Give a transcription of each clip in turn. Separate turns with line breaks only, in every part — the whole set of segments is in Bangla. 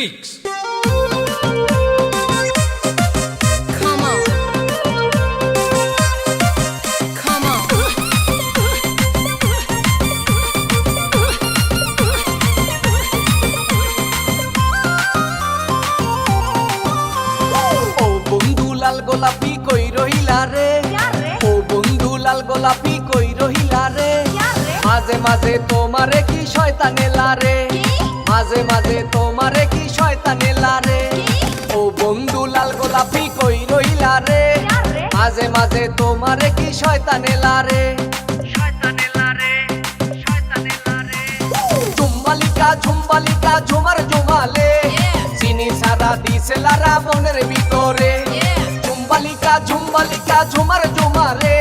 Remix.
Come on. Come on.
ও বন্ধু লাল গোলাপি কই রহিলা রে, ও বন্ধু লাল গোলাপি কই রহিলা রে, মাঝে মাঝে তোমারে কি শয়তানে লারে, মাঝে মাঝে তোমারে কি শয়তানে লারে। ও বন্ধু লাল গোলাপি কই রহিলা রে, মাঝে মাঝে তোমারে কি শয়তানে লারে, শয়তানে লারে, শয়তানে লারে। ঝুম্বালিকা ঝুম্বালিকা ঝুমার ঝুমালে, চিনি সারা দিছে লারা মনের ভিতরে। ঝুম্বালিকা ঝুম্বালিকা ঝুমার ঝুমারে,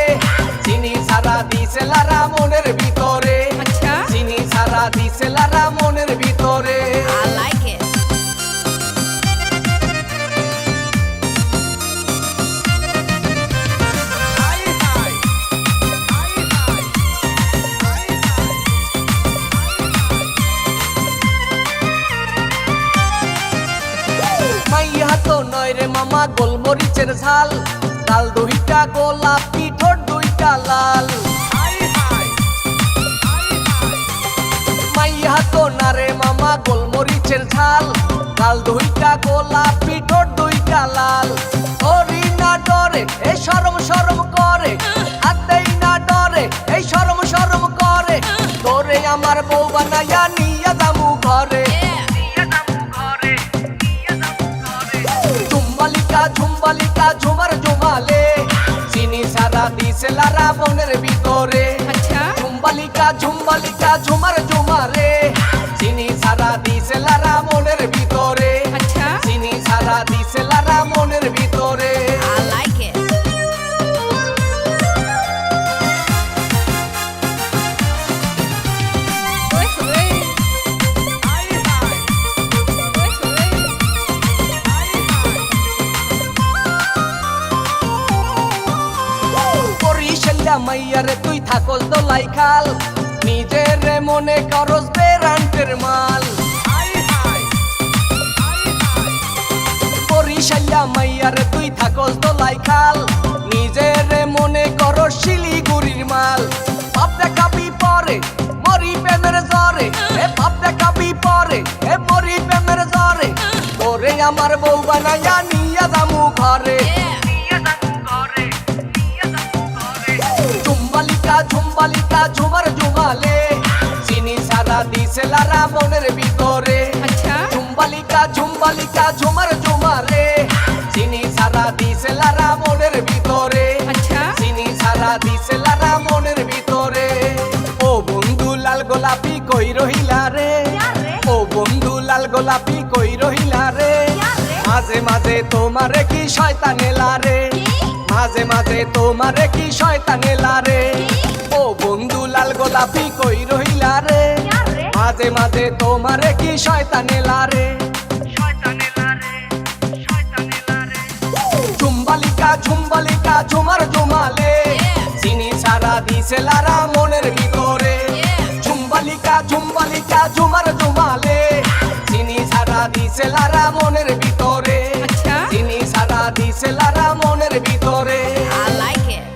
চিনি সারা দিছে লারা মনের ভিতরে, চিনি সারা দিছে লারা মনের ভিতরে।
I like it.
মাইয়া তো নয় রে মামা গোলমরিচের ঝাল, গাল দুইটা গোলাপি ঠোঁট দুইটা লাল। মাইয়া তো না রে মামা গোলমরিচের ঝাল, গাল দুইটা গোলাপি ঠোঁট দুইটা লাল। ওরি না ডরে এই শরম শরম করে, হাতেই না ডরে এই শরম শরম করে, তোরে আমার বউ বানাইয়া নিয়া যামু ঘরে। ঝুম্বালিকা ঝুম্বালিকা ঝুমার ঝুমালে, চিনি সারা দিছে লারা মনের ভিতরে। ঝুম্বালিকা ঝুম্বালিকা ঝুমার ঝুমারে, চিনি সারা দিছে লারা মনের ভিতরে, চিনি সারা দিছে লারা মনের ভিতরে।
I like it.
বরিশালিয়া মাইয়ারে তুই থাকস দোলাই খাল, নিজের মনে করস বেরান্টের মাল। বরিশালিয়া মাইয়ারে তুই থাকস দোলাই খাল, নিজের মনে করস শিলিগুড়ির মাল। বাপ দেখাবি পরে মরি প্রেমের জ্বরে, এ বাপ দেখাবি পরে এ মরি প্রেমের জ্বরে, তোরে আমার বউ বানাইয়া নিয়া যামু ঘরে। ঝুম্বালিকা ঝুম্বালিকা ঝুমার ঝুমালে, চিনি সারা দিছে লারা মনের ভিতরে। ঝুম্বালিকা ঝুম্বালিকা ঝুমার ঝুমারে, চিনি সারা দিছে লারা মনের ভিতরে, চিনি সারা দিছে লারা মনের ভিতরে। ও বন্ধু লাল গোলাপি কই রহিলা রে, ও বন্ধু লাল গোলাপি কই রহিলা রে, মাঝে মাঝে তোমারে কি শয়তানে লারে, মাঝে মাঝে তোমারে কি শয়তানে লারে। ও বন্ধু লাল গোলাপি কই রহিলা রে, মাঝে মাঝে তোমারে কি শয়তানে লারে, শয়তানে লারে, শয়তানে লারে। ঝুম্বালিকা ঝুম্বালিকা ঝুমার ঝুমালে, চিনি সারা দিছে লারা মনের ভিতরে। ঝুম্বালিকা ঝুম্বালিকা ঝুমার ঝুমালে, চিনি সারা দিছে লারা মনের ভিতরে, চিনি সারা দিছে লারা মনের ভিতরে।